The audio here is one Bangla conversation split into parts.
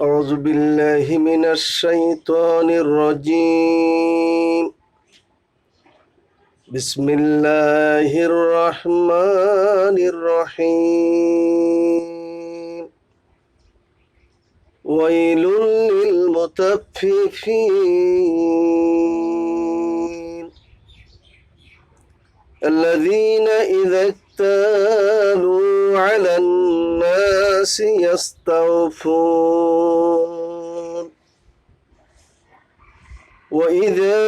أعوذ بالله من الشيطان الرجيم. بسم الله الرحمن الرحيم. ويل للمطففين الذين إذا اكتالوا على الناس يستوفون وإذا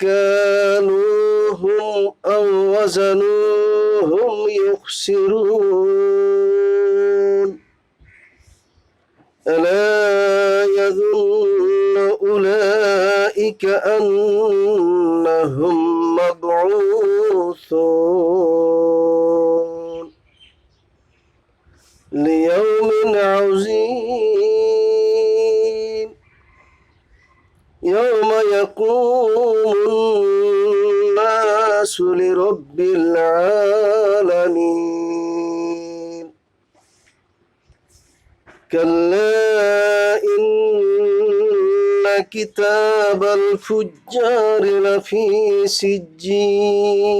كالوهم أو وزنوهم يخسرون ألا يظن أولئك أنهم مبعوثون ليوم عظيم يوم يقوم الناس لرب العالمين كلا إن كتاب الفجار لفي سجين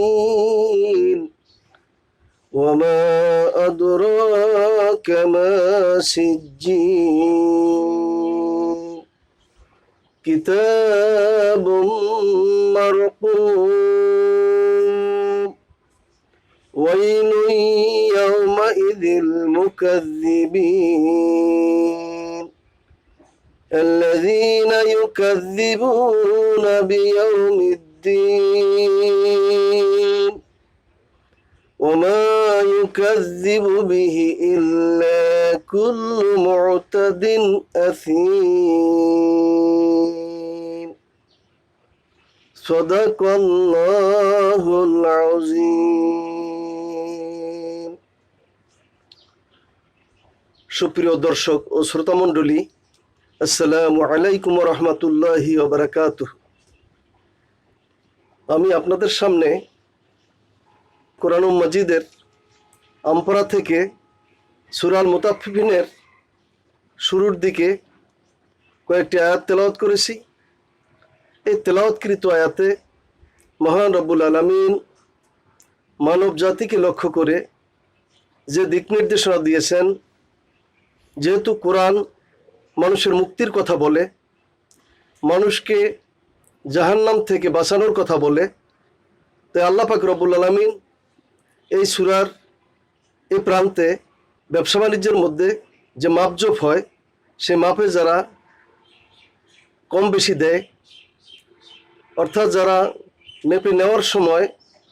وما أدراك ما سجين كتاب مرقوم ويل يومئذ للمكذبين الذين يكذبون بيوم الدين وما يكذب به إلا كل معتد أثيم صدق الله العظيم. সুপ্রিয় দর্শক ও শ্রোতা মণ্ডলী, আসসালামু আলাইকুম ওয়া রাহমাতুল্লাহি ওয়া বারাকাতুহু। আমি আপনাদের সামনে কোরআন মাজিদের আমপারা থেকে সূরা আল মুতাফফিফিনের শুরুর দিকে কয়েকটি আয়াত তেলাওয়াত করেছি। এই তেলাওয়াতকৃত আয়াতে মহান রব্বুল আলামিন মানব জাতিকে লক্ষ্য করে যে দিক নির্দেশনা দিয়েছেন, যেহেতু কোরআন মানুষের মুক্তির কথা বলে, মানুষকে জাহান্নাম থেকে বাঁচানোর কথা বলে, তাই আল্লাহ পাক রব্বুল আলামিন এই সূরার এই প্রান্তে ব্যবসা বাণিজ্যের মধ্যে যে মাপজোপ হয়, সে মাপে যারা কম বেশি দেয়, অর্থাৎ যারা মেপে নেওয়ার সময়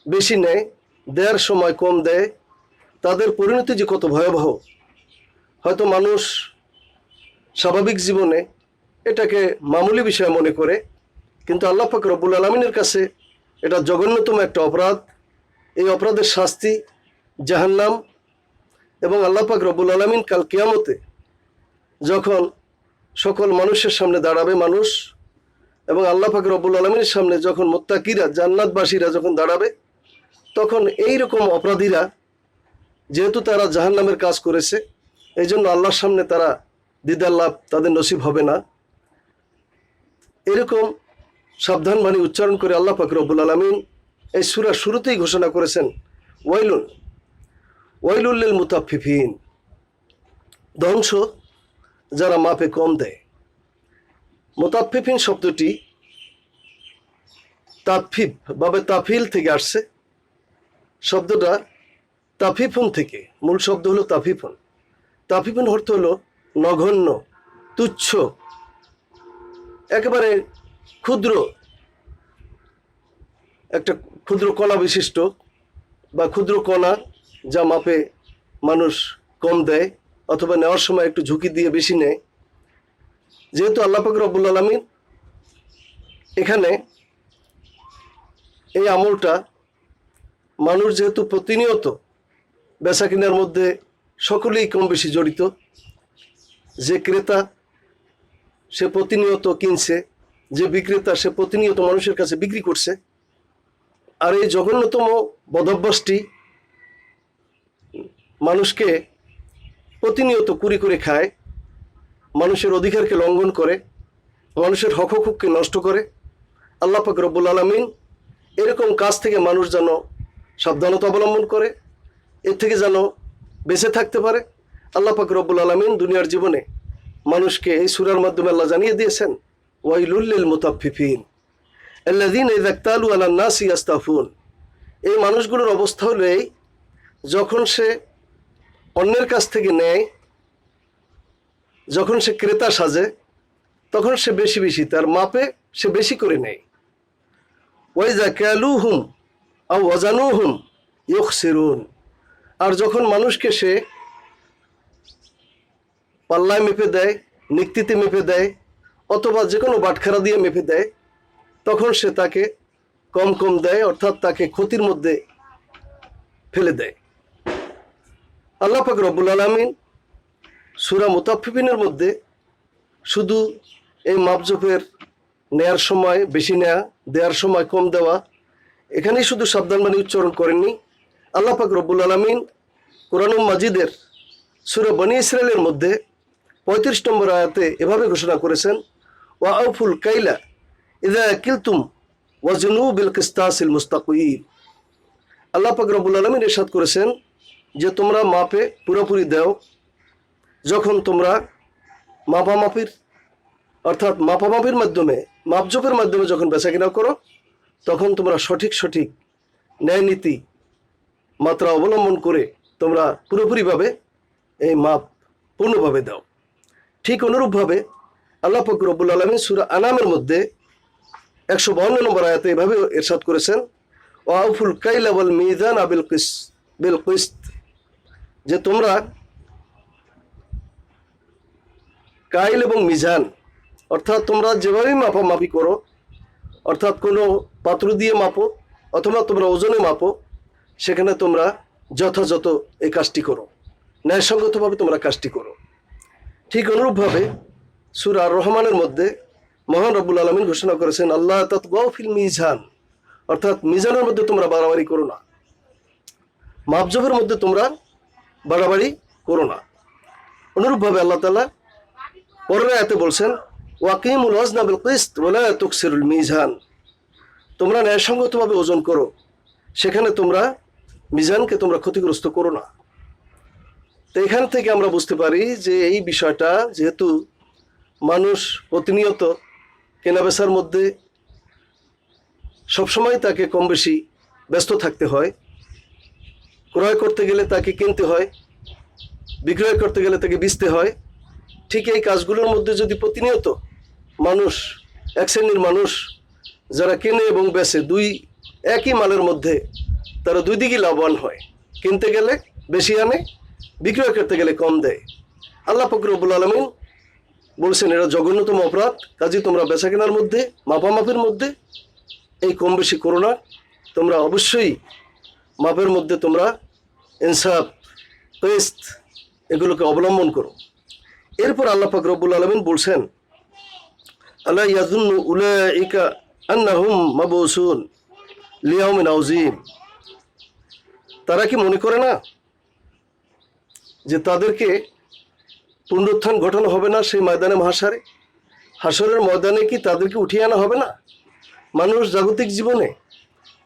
বেশি নেয়, দেওয়ার সময় কম দেয়, তাদের পরিণতি যে কত ভয়াবহ। হয়তো মানুষ স্বাভাবিক জীবনে এটাকে মামুলি বিষয় মনে করে, কিন্তু আল্লাহ পাক রব্বুল আলামিনের কাছে এটা জঘন্যতম একটা অপরাধ। এই অপরাধের শাস্তি জাহান্নাম। এবং আল্লাহ পাক রব্বুল আলামিন কাল কিয়ামতে যখন সকল মানুষের সামনে দাঁড়াবে মানুষ, এবং আল্লাহ পাক রব্বুল আলামিনের সামনে যখন মুত্তাকিরা জান্নাতবাসীরা যখন দাঁড়াবে, তখন এই রকম অপরাধীরা, যেহেতু তারা জাহান্নামের কাজ করেছে, এই জন্য আল্লাহর সামনে তারা দিদার লাভ তাদের নসিব হবে না। এরকম সাবধান বাণী উচ্চারণ করে আল্লাহ পাক রব্বুল আলামিন এই সূরার শুরুতেই ঘোষণা করেছেন, ওয়াইলুল লিল মুতাফফিফিন, ধ্বংস যারা মাপে কম দেয়। মুতাফফিফিন শব্দটি তাফফিফ বাবে তাফিল থেকে আসছে। শব্দটা তাফিফুন থেকে, মূল শব্দ হলো তাফিফুন। তাফিফুন অর্থ হলো নগণ্য, তুচ্ছ, একেবারে ক্ষুদ্র, একটা ক্ষুদ্র কণা বিশিষ্ট বা ক্ষুদ্র কণা যা মাপে মানুষ কম দেয় অথবা নেওয়ার সময় একটু ঝুঁকি দিয়ে বেশি নেয়। যেহেতু আল্লাহ পাক রব্বুল আলামিন এখানে এই আমলটা, মানুষ যেহেতু প্রতিনিয়ত বেচা কেনার মধ্যে সকলেই কম বেশি জড়িত, যে ক্রেতা সে প্রতিনিয়ত কিনছে, যে বিক্রেতা সে প্রতিনিয়ত মানুষের কাছে বিক্রি করছে, আর এই জঘন্যতম বদভ্যাসটি মানুষকে প্রতিনিয়ত কুরি করে খায়। মানুষের অধিকারকে লঙ্ঘন করে, মানুষের হক হুকুককে নষ্ট করে, আল্লাহ পাক রব্বুল আলামিন এরকম কাজ থেকে মানুষ যেন সাবধানতা অবলম্বন করে, এর থেকে যেন বেঁচে থাকতে পারে। আল্লাহ পাক রব্বুল আলামিন দুনিয়ার জীবনে মানুষকে এই সূরার মাধ্যমে আল্লাহ জানিয়ে দিয়েছেন, ওয়াইলুল লিল মুতাফফিফিন আল্লাযীনা ইযা ইক্তালু আলান নাসি ইস্তাফুন। এই মানুষগুলোর অবস্থা হলো এই, যখন সে অন্যের কাছ থেকে নেয়, যখন সে ক্রেতা সাজে, তখন সে বেশি বেশি তার মাপে সে বেশি করে নেয়। ওয়াইযা কালুহুম আও ওয়াজানুহুম ইউখসিরুন। আর যখন মানুষকে সে পাল্লায় মেপে দেয়, নিক্তিতে মেপে দেয়, অথবা যে কোনো বাটখারা দিয়ে মেপে দেয়, তখন সে তাকে কম কম দেয়, অর্থাৎ তাকে ক্ষতির মধ্যে ফেলে দেয়। আল্লাহ পাক রব্বুল আলামিন সূরা মুতাফফিফিনের মধ্যে শুধু এই মাপজোপের নেয়ার সময় বেশি নেয়া, দেওয়ার সময় কম দেওয়া, এখানেই শুধু সাবধানবাণী উচ্চারণ করেননি। আল্লাহ পাক রব্বুল আলামিন কোরআনুল মাজিদের সূরা বনী ইসরাঈলের মধ্যে 35 নম্বর আয়াতে এভাবে ঘোষণা করেছেন, ওয়া আউফুল কাইলা ইযা কিলতুম ওয়াজনু বিল কিসতাসিল মুস্তাকিম। আল্লাহ পাক রব্বুল আলামিন ইরশাদ করেছেন যে তোমরা মাপে পুরোপুরি দাও, যখন তোমরা মাপামাপির অর্থাৎ মাপামাপির মাধ্যমে, মাপজোপের মাধ্যমে যখন বেচাকেনা করো, তখন তোমরা সঠিক সঠিক ন্যায় নীতি মাত্রা অবলম্বন করে তোমরা পুরোপুরিভাবে এই মাপ পূর্ণভাবে দাও। ঠিক অনুরূপভাবে আল্লাহ পাক রব্বুল আলামিন সূরা আনামের মধ্যে 152 নম্বর আয়াতে এভাবে ইরশাদ করেছেন, ওয়া আউফুল কাইলা ওয়াল মিজান বিল কিসত। যে তোমরা কাইল এবং মিজান, অর্থাৎ তোমরা যেভাবেই মাপামাপি করো, অর্থাৎ কোনো পাত্র দিয়ে মাপো অথবা তোমরা ওজনে মাপো, সেখানে তোমরা যথাযথ এই কাজটি করো, ন্যায়সঙ্গতভাবে তোমরা কাজটি করো। ঠিক অনুরূপভাবে সূরা আর রহমানের মধ্যে মহান রব্বুল আলামিন ঘোষণা করেছেন, আল্লাহ তাতগাউ ফিল মিজান, অর্থাৎ মিজানের মধ্যে তোমরা বাড়াবাড়ি করো না, মাপজোপের মধ্যে তোমরা বাড়াবাড়ি করো না। অনুরূপভাবে আল্লাহ তাআলা পরের আয়াতে বলছেন, ওয়াকিমুল ওয়াজনা বিল কিসত ওয়া লা তুকসিরুল মিজান। তোমরা ন্যায়সঙ্গতভাবে ওজন করো, সেখানে তোমরা মিজানকে তোমরা ক্ষতিগ্রস্ত করো না। তো এখান থেকে আমরা বুঝতে পারি যে এই বিষয়টা, যেহেতু মানুষ প্রতিনিয়ত কেনাবেচার মধ্যে সবসময় তাকে কম বেশি ব্যস্ত থাকতে হয়, ক্রয় করতে গেলে তাকে কিনতে হয়, বিক্রয় করতে গেলে তাকে বেচতে হয়। ঠিক এই কাজগুলোর মধ্যে যদি প্রতিনিয়ত মানুষ, এক শ্রেণীর মানুষ যারা কেনে এবং বেচে, দুই একই মালের মধ্যে তারা দুই দিকেই লাভবান হয়, কিনতে গেলে বেশি আনে, বিক্রয় করতে গেলে কম দেয়। আল্লাহ পাক রব্বুল আলামিন বলছেন এরা জঘন্যতম অপরাধ, কাজে তোমরা বেচা কেনার মধ্যে, মাপামাপির মধ্যে এই কম বেশি করো না, তোমরা অবশ্যই মাপের মধ্যে তোমরা ইনসাফ, কিসত এগুলোকে অবলম্বন করো। এরপর আল্লাহ পাক রব্বুল আলামিন বলছেন, আলা ইয়াযুন্নু উলাইকা আন্নাহুম মাবউসুন লিয়াউমিন আযীম। তারা কি মনে করে না যে তাদেরকে পুনরুত্থান ঘটানো হবে না সেই ময়দানে মহাশারে? হাসরের ময়দানে কি তাদেরকে উঠিয়ে আনা হবে না? মানুষ জাগতিক জীবনে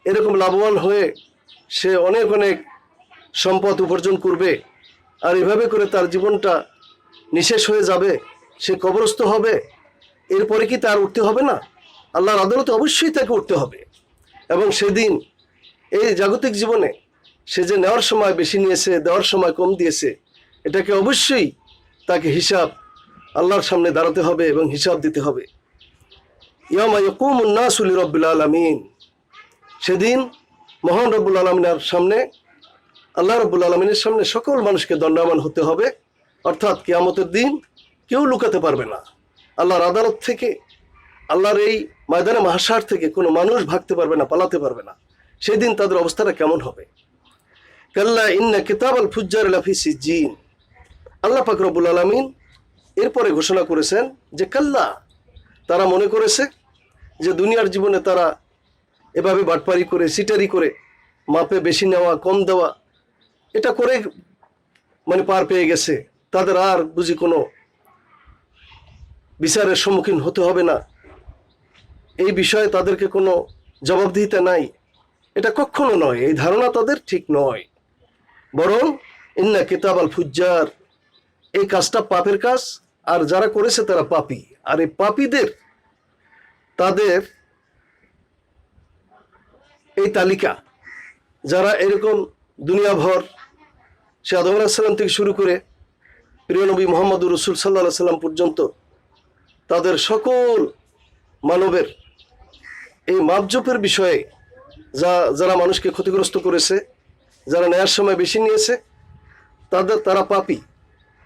এরকম লাভবান হয়ে সে অনেক অনেক সম্পদ উপার্জন করবে, আর এভাবে করে তার জীবনটা নিঃশেষ হয়ে যাবে, সে কবরস্থ হবে, এরপরে কি তার উঠতে হবে না? আল্লাহর আদালতে অবশ্যই তাকে উঠতে হবে। এবং সেদিন এই জাগতিক জীবনে সে যে নেওয়ার সময় বেশি নিয়েছে, দেওয়ার সময় কম দিয়েছে, এটাকে অবশ্যই তাকে হিসাব, আল্লাহর সামনে দাঁড়াতে হবে এবং হিসাব দিতে হবে। ইয়াউমা ইয়াকুমুন নাসু লিরাব্বিল আলামিন। সেদিন মহান রব্বুল আলামিনের সামনে, আল্লাহ রব্বুল আলামিনের সামনে সকল মানুষকে দণ্ডায়মান হতে হবে। অর্থাৎ কিয়ামতের দিন কেউ লুকাতে পারবে না আল্লাহর আদালত থেকে, আল্লাহর এই ময়দানে মাহশার থেকে কোনো মানুষ ভাগতে পারবে না, পালাতে পারবে না। সেদিন তাদের অবস্থাটা কেমন হবে? কাল্লা ইন্না কিতাবাল ফুজ্জার লাফি সিজ্জিন। আল্লাহ পাক রব্বুল আলামিন এরপরে ঘোষণা করেছেন যে কাল্লা, তারা মনে করেছে যে দুনিয়ার জীবনে তারা এভাবে বাটপারি করে, সিটারি করে, মাপে বেশি নেওয়া কম দেওয়া, এটা করে মানে পার পেয়ে গেছে, তাদের আর বুঝি কোনো বিচারের সম্মুখীন হতে হবে না, এই বিষয়ে তাদেরকে কোনো জবাবদিহিতা নাই, এটা কখনো নয়। এই ধারণা তাদের ঠিক নয়। বরং ইন্না কিতাব আল ফুজ্জার, এই কাজটা পাপের কাজ, আর যারা করেছে তারা পাপী। আর এই পাপীদের তাদের এই তালিকা, যারা এরকম দুনিয়াভর সে আদম আলাইহিস সালাম থেকে শুরু করে প্রিয় নবী মুহাম্মদুর রাসূল সাল্লাল্লাহু আলাইহি সাল্লাম পর্যন্ত তাদের সকল মানবের এই মাপজোপের বিষয়ে যারা মানুষকে ক্ষতিগ্রস্ত করেছে, যারা ন্যায়ের সময় বেশি নিয়েছে, তারা পাপী।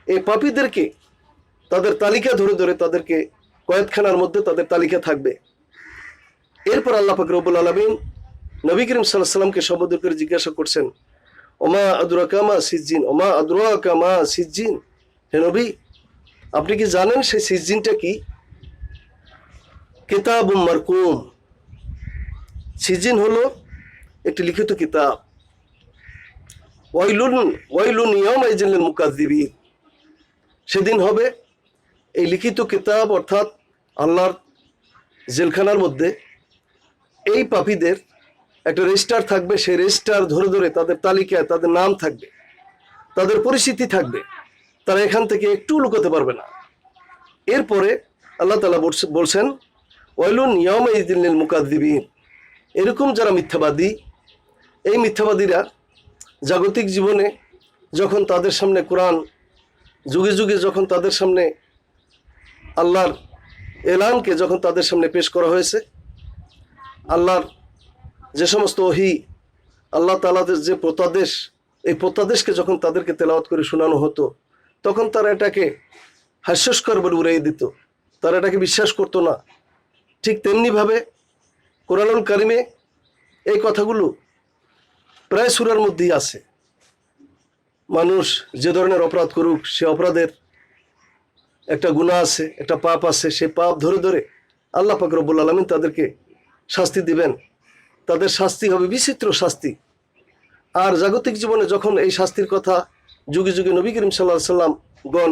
এই পাপীদেরকে তাদের তালিকা ধরে ধরে তাদেরকে কয়েদখানার মধ্যে তাদের তালিকা থাকবে। এরপর আল্লাহ পাক রব্বুল আলামিন নবী করিম সাল্লাল্লাহু আলাইহি সাল্লামকে সম্বোধন করে জিজ্ঞাসা করছেন, ওমা আদরাকা মা সিজ্জিন, ওমা আদরাকা মা সিজ্জিন, হে নবী আপনি কি জানেন সেই সিজ্জিনটা কি? কিতাবুম মারকুম, সিজ্জিন হলো একটি লিখিত কিতাব। ওয়াইলুন ইয়াউমাইযিন লিল মুকাযযিবিন, সেদিন হবে এই লিখিত কিতাব অর্থাৎ আল্লাহর জেলখানার মধ্যে এই পাপীদের একটা রেজিস্টার থাকবে। সেই রেজিস্টার ধরে ধরে তাদের তালিকায় তাদের নাম থাকবে, তাদের পরিচিতি থাকবে, তারা এখান থেকে একটু লুকাতে পারবে না। এরপরে আল্লাহ তাআলা বলছেন ওয়াইলুন ইয়াউমাইযিন লিল মুকাযযিবিন, এরকম যারা মিথ্যাবাদী, এই মিথ্যাবাদীরা জাগতিক জীবনে যখন তাদের সামনে কোরআন, যুগে যুগে যখন তাদের সামনে আল্লাহর এলানকে যখন তাদের সামনে পেশ করা হয়েছে, আল্লাহর যে সমস্ত ওহী, আল্লাহ তাআলার যে প্রত্যাদেশ, এই প্রত্যাদেশকে যখন তাদেরকে তেলাওয়াত করে শোনানো হতো, তখন তারা এটাকে হাস্যস্কর বলে উড়িয়ে দিত, তারা এটাকে বিশ্বাস করতো না। ঠিক তেমনিভাবে কোরআনুল কারিমে এই কথাগুলো প্রায় সূরার মধ্যেই আছে। মানুষ যে ধরনের অপরাধ করুক, সে অপরাধের একটা গুনাহ আছে, একটা পাপ আছে, সেই পাপ ধরে ধরে আল্লাহ পাক রব্বুল আলামিন তাদেরকে শাস্তি দিবেন। তাদের শাস্তি হবে বিচিত্র শাস্তি। আর জাগতিক জীবনে যখন এই শাস্তির কথা যুগে যুগে নবী করিম সাল্লাল্লাহু আলাইহি সাল্লাম গণ,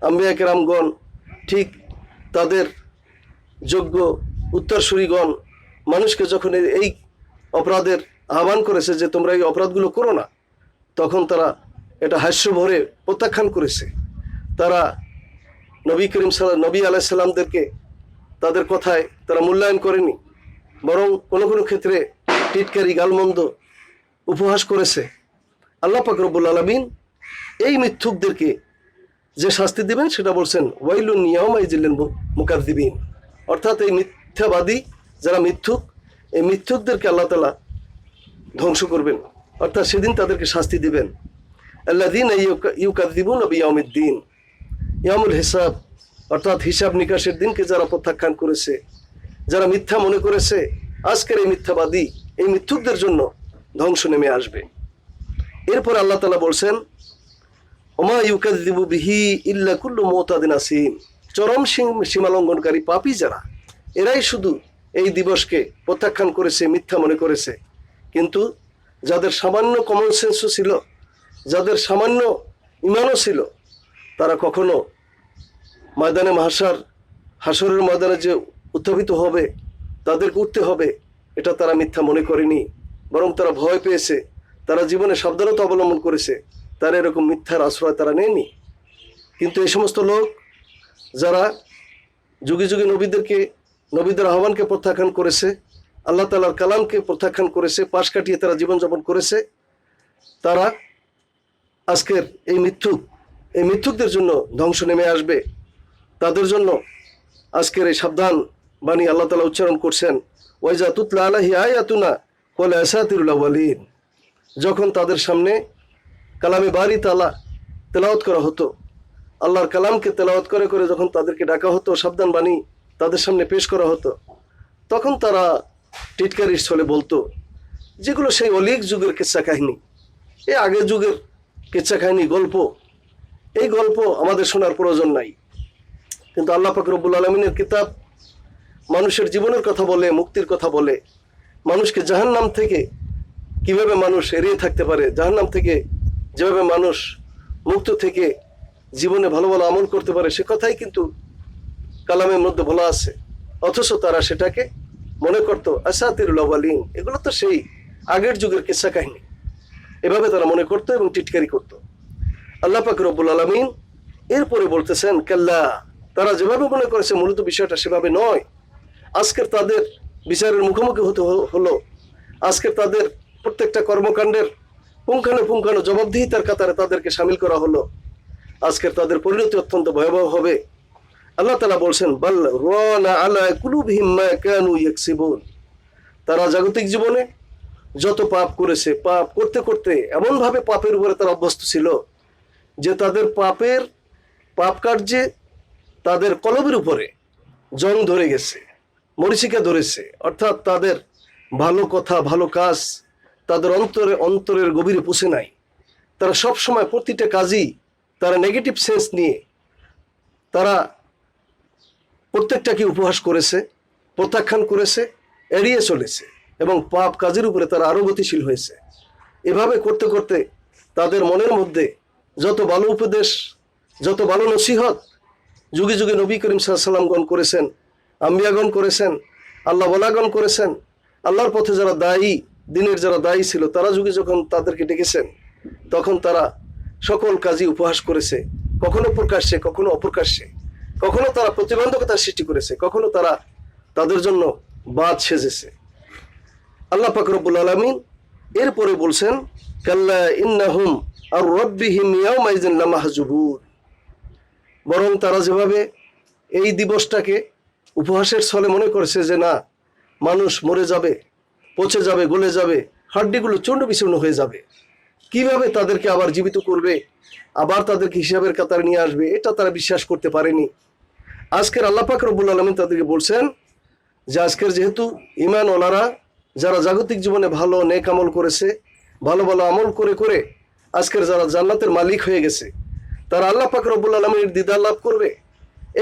আম্বিয়া কেরামগণ, ঠিক তাদের যোগ্য উত্তরসূরিগণ মানুষকে যখন এই অপরাধের আহ্বান করেছে যে তোমরা এই অপরাধগুলো করো না, তখন তারা এটা হাস্য ভরে প্রত্যাখ্যান করেছে। তারা নবী আলাইহিস সালামদেরকে তাদের কথায় তারা মূল্যায়ন করেনি, বরং কোনো কোনো ক্ষেত্রে টিটকারি, গালমন্দ, উপহাস করেছে। আল্লাহ পাক রব্বুল আলামিন এই মিথ্যুকদেরকে যে শাস্তি দিবেন সেটা বলছেন ওয়াইলুন ইয়াউমাইযিন লিল মুকাযযিবিন, অর্থাৎ এই মিথ্যাবাদী যারা মিথ্যুক, এই মিথ্যুকদেরকে আল্লাহ তাআলা ধ্বংস করবেন, অর্থাৎ সেদিন তাদেরকে শাস্তি দিবেন। আল্লাযীনা ইউকাযযিবুনা বিয়াউমিদ্দিন, ইয়াউমুল হিসাব, অর্থাৎ হিসাব নিকাশের দিনকে যারা প্রত্যাখ্যান করেছে, যারা মিথ্যা মনে করেছে, আজকের এই মিথ্যাবাদী, এই মিথ্যুকদের জন্য ধ্বংস নেমে আসবে। এরপর আল্লাহ তাআলা বলছেন ওমা ইউকাযযিবু বিহি ইল্লা কুল্লু মুতাদিন আসিম, চরম সীমালঙ্ঘনকারী পাপী যারা, এরাই শুধু এই দিবসকে প্রত্যাখ্যান করেছে, মিথ্যা মনে করেছে। কিন্তু যাদের সামান্য কমন সেন্সও ছিল, যাদের সামান্য ইমানও ছিল, তারা কখনো ময়দানে হাসরের ময়দানে যে উত্থাপিত হবে, তাদেরকে উঠতে হবে, এটা তারা মিথ্যা মনে করেনি, বরং তারা ভয় পেয়েছে, তারা জীবনে সাবধানতা অবলম্বন করেছে, তারা এরকম মিথ্যার আশ্রয় তারা নেয়নি। কিন্তু এই সমস্ত লোক যারা যুগে যুগে নবীদের আহ্বানকে প্রত্যাখ্যান করেছে, আল্লাহ তাআলার কালামকে প্রত্যাখ্যান করেছে, পাশ কাটিয়ে তারা জীবনযাপন করেছে, তারা আজকের এই মিথ্যুকদের জন্য ধ্বংস নেমে আসবে। তাদের জন্য আজকের এই সাবধান বাণী আল্লাহ তাআলা উচ্চারণ করছেন ওয়াইজা তুতলা আলাইহি আয়াতুনা ক্বালা আসাতিরুল আউয়ালিন, যখন তাদের সামনে কালামে বারি তাআলা তেলাওয়াত করা হতো, আল্লাহর কালামকে তেলাওয়াত করে করে যখন তাদেরকে ডাকা হতো, সাবধান বাণী তাদের সামনে পেশ করা হতো, তখন তারা টিটকারির ছলে বলতো যেগুলো সেই অলিক যুগের কিচ্ছা কাহিনী, এই আগের যুগের কিচ্ছা কাহিনী, গল্প, এই গল্প আমাদের শোনার প্রয়োজন নাই। কিন্তু আল্লাহ পাক রব্বুল আলামিনের কিতাব মানুষের জীবনের কথা বলে, মুক্তির কথা বলে, মানুষকে জাহান্নাম থেকে কিভাবে মানুষ এড়িয়ে থাকতে পারে, জাহান্নাম থেকে যেভাবে মানুষ মুক্ত থেকে জীবনে ভালো ভালো আমল করতে পারে, সে কথাই কিন্তু কালামের মধ্যে বলা আছে, অথচ তারা সেটাকে মনে করতো আসাতিরুল আওয়ালিন, এগুলো তো সেই আগের যুগের কিস্সা কাহিনী, এভাবে তারা মনে করতো এবং টিটকারি করত। আল্লাহ পাক রব্বুল আলামিন এরপরে বলতেছেন, কাল্লা, তারা যেভাবে মনে করেছে মূলত বিষয়টা সেভাবে নয়। আজকের তাদের বিচারের মুখোমুখি হতে হলো, আজকের তাদের প্রত্যেকটা কর্মকাণ্ডের পুঙ্খানুপুঙ্খানু জবাবদিহিতার কাতারে তাদেরকে সামিল করা হলো। আজকের তাদের পরিণতি অত্যন্ত ভয়াবহ হবে। আল্লাহ তাআলা বলছেন, বাল রানা আলা কুলুবিহিম মা কানু ইয়াকসিবুন, তারা জাগতিক জীবনে যত পাপ করেছে, পাপ করতে করতে এমনভাবে পাপের উপরে তারা অভ্যস্ত ছিল যে তাদের পাপ কার্যে তাদের কলবের উপরে জং ধরে গেছে, মরিচিকা ধরেছে। অর্থাৎ তাদের ভালো কথা, ভালো কাজ তাদের অন্তরের গভীরে পৌঁছে নাই। তারা সব সময় প্রতিটা কাজই তারা নেগেটিভ সেন্স নিয়ে তারা প্রত্যেকটাকে উপহাস করেছে, প্রত্যাখ্যান করেছে, এড়িয়ে চলেছে এবং পাপ কাজের উপরে তারা আরো গতিশীল হয়েছে। এভাবে করতে করতে তাদের মনের মধ্যে যত ভালো উপদেশ, যত ভালো নসিহত যুগে যুগে নবী করিম সাল্লাল্লাহু আলাইহি ওয়াসাল্লামগণ করেছেন, আম্বিয়াগণ করেছেন, আল্লাহ ওয়ালাগণ করেছেন, আল্লাহর পথে যারা দায়ী, দিনের যারা দায়ী ছিল, তারা যুগে যখন তাদেরকে ডেকেছেন তখন তারা সকল কাজই উপহাস করেছে, কখনো প্রকাশ্যে, কখনো অপ্রকাশ্যে, কখনো তারা প্রতিবন্ধকতার সৃষ্টি করেছে, কখনো তারা তাদের জন্য বাদ সেজেছে। আল্লাহ পাক রব্বুল আলামিন এরপরে বলছেন, কাল্লা ইন্নাহুম আর রব্বিহিম ইয়াউমাইযিন লামাহজুবুন, বরং তারা যেভাবে এই দিবসটাকে উপহাসের ছলে মনে করেছে যে না, মানুষ মরে যাবে, পচে যাবে, গলে যাবে, হাড্ডিগুলো চূর্ণ বিচূর্ণ হয়ে যাবে, কিভাবে তাদেরকে আবার জীবিত করবে, আবার তাদেরকে হিসাবের কাতারে নিয়ে আসবে, এটা তারা বিশ্বাস করতে পারেনি। আজকের আল্লাহ পাক রব্বুল আলামিন তাদেরকে বলছেন যে আজকের যেহেতু ঈমান ওয়ালারা যারা জাগতিক জীবনে ভালো নেক আমল করেছে, ভালো ভালো আমল করে করে আজকের যারা জান্নাতের মালিক হয়ে গেছে, তারা আল্লাহ পাক রব্বুল আলামিনের দিদার লাভ করবে।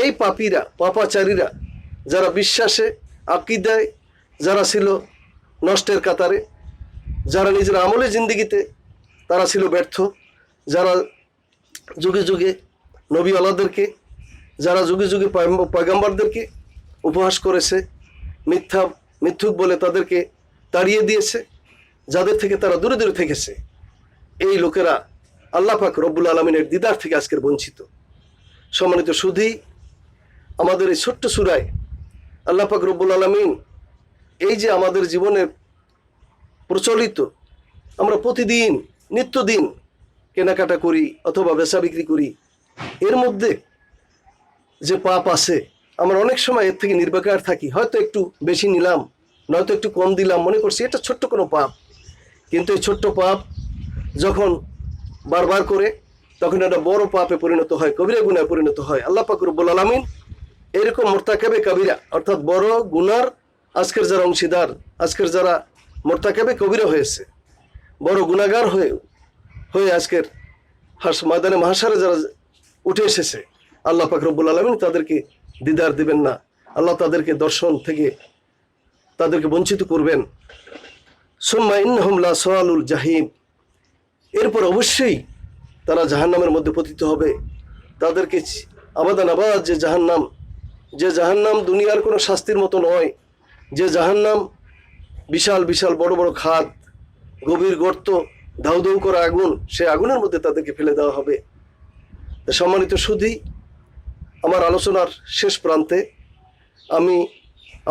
এই পাপীরা, পাপাচারীরা যারা বিশ্বাসে, আকীদায় যারা ছিল নষ্টের কাতারে, যারা নিজের আমলে জিন্দিগিতে তারা ছিল ব্যর্থ, যারা যুগে যুগে নবী আল্লাহদেরকে, যারা যুগে যুগে পয়গম্বরদেরকে উপহাস করেছে, মিথ্যুক বলে তাদেরকে তাড়িয়ে দিয়েছে, যাদের থেকে তারা দূরে দূরে থেকেছে, এই লোকেরা আল্লাহ পাক রব্বুল আলামিনের দিদার থেকে আজকের বঞ্চিত। সম্মানিত সুধী, আমাদের এই ছোট্ট সূরায় আল্লাহ পাক রব্বুল আলামিন এই যে আমাদের জীবনে প্রচলিত, আমরা প্রতিদিন নিত্যদিন কেনাকাটা করি অথবা বেচা বিক্রি করি, এর মধ্যে যে পাপ আছে, আমরা অনেক সময় এর থেকে নির্বিকার থাকি। হয়তো একটু বেশি নিলাম, নয়তো একটু কম দিলাম, মনে করছি এটা ছোট্ট কোনো পাপ। কিন্তু এই ছোট্ট পাপ যখন বারবার করে, তখন এটা বড় পাপে পরিণত হয়, কবিরা গুনায় পরিণত হয়। আল্লাহ পাক রব্বুল আলামিন এরকম মুরতাকাবে কবিরা, অর্থাৎ বড় গুনার আজকের যারা অংশীদার, আজকের যারা মুরতাকাবে কবিরা হয়েছে, বড় গুনাহগার হয়ে আজকের ময়দানে মাহশারে যারা উঠে এসেছে, আল্লাহ পাক রব্বুল আলামিন তাদেরকে দিদার দিবেন না, আল্লাহ তাদেরকে দর্শন থেকে তাদেরকে বঞ্চিত করবেন। সুম্মা ইন্নাহুম লাসালুল জাহিম, এরপর অবশ্যই তারা জাহান্নামের মধ্যে পতিত হবে। তাদেরকে আবাদান আবাদ যে জাহান্নাম দুনিয়ার কোনো শাস্তির মতো নয়, যে জাহান্নাম বিশাল বিশাল বড় বড় খাদ, গভীর গর্ত, দাউ দাউ করা আগুন, সে আগুনের মধ্যে তাদেরকে ফেলে দেওয়া হবে। সম্মানিত সুধী, আমার আলোচনার শেষ প্রান্তে আমি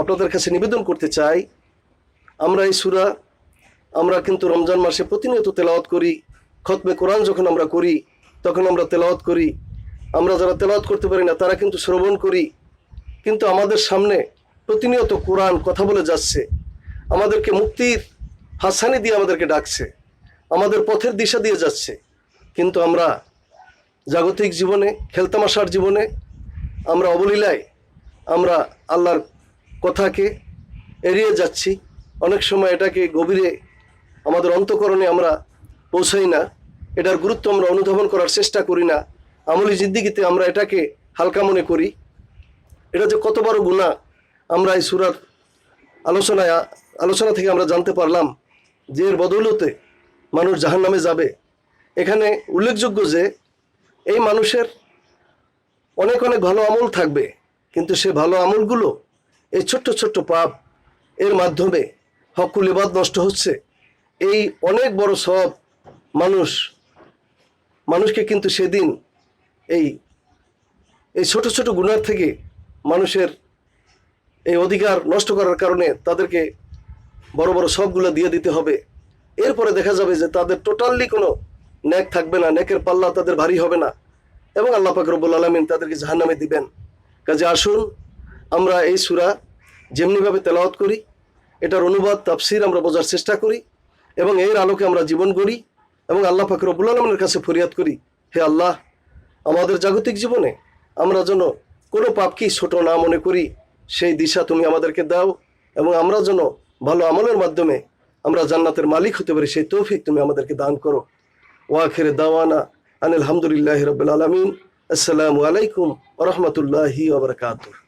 আপনাদের কাছে নিবেদন করতে চাই, আমরা এই সূরা আমরা কিন্তু রমজান মাসে প্রতিনিয়ত তেলাওয়াত করি। খতমে কোরআন যখন আমরা করি তখন আমরা তেলাওয়াত করি। আমরা যারা তেলাওয়াত করতে পারি না তারা কিন্তু শ্রবণ করি। কিন্তু আমাদের সামনে প্রতিনিয়ত কোরআন কথা বলে যাচ্ছে, আমাদেরকে মুক্তির হাতছানি দিয়ে আমাদেরকে ডাকছে, আমাদের পথের দিশা দিয়ে যাচ্ছে। কিন্তু আমরা জাগতিক জীবনে, খেলতামাশার জীবনে আমরা অবলীলায় আমরা আল্লাহর কথাকে এড়িয়ে যাচ্ছি। অনেক সময় এটাকে গভীরে আমাদের অন্তঃকরণে আমরা পৌঁছাই না, এটার গুরুত্ব আমরা অনুধাবন করার চেষ্টা করি না। আমলি জিন্দিগিতে আমরা এটাকে হালকা মনে করি। এটা যে কত বড় গুনাহ আমরা এই সূরার আলোচনা থেকে আমরা জানতে পারলাম যে এর বদৌলতে মানুষ জাহান্নামে যাবে। এখানে উল্লেখযোগ্য যে এই মানুষের অনেক অনেক ভালো আমল থাকবে, কিন্তু সে ভালো আমলগুলো এই ছোট্ট ছোট্ট পাপ এর মাধ্যমে হকুল ইবাদ নষ্ট হচ্ছে। এই অনেক বড় সব মানুষকে কিন্তু সেদিন এই এই ছোট ছোট গুনার থেকে মানুষের এই অধিকার নষ্ট করার কারণে তাদেরকে বড় বড় সবগুলো দিয়ে দিতে হবে। এরপরে দেখা যাবে যে তাদের টোটালি কোনো নেক থাকবে না, নেকের পাল্লা তাদের ভারী হবে না এবং আল্লাহ পাক রব্বুল আলামিন তাদেরকে জাহান্নামে দিবেন। কাজে আসুন আমরা এই সূরা যেমনিভাবে তেলাওয়াত করি এটার অনুবাদ তাফসীর আমরা বোঝার চেষ্টা করি এবং এর আলোকে আমরা জীবন গড়ি এবং আল্লাহ পাক রব্বুল আলামিনের কাছে ফরিয়াদ করি, হে আল্লাহ, আমাদের জাগতিক জীবনে আমরা যেন কোনো পাপকেই ছোট না মনে করি সেই দিশা তুমি আমাদেরকে দাও এবং আমরা যেন ভালো আমলের মাধ্যমে আমরা জান্নাতের মালিক হতে পারি সেই তৌফিক তুমি আমাদেরকে দান করো। ওয়াখির দাওয়ানা আনিল হামদুলিল্লাহি রাব্বিল আলামিন। আসসালামু আলাইকুম ওয়া রাহমাতুল্লাহি ওয়া বারাকাতুহু।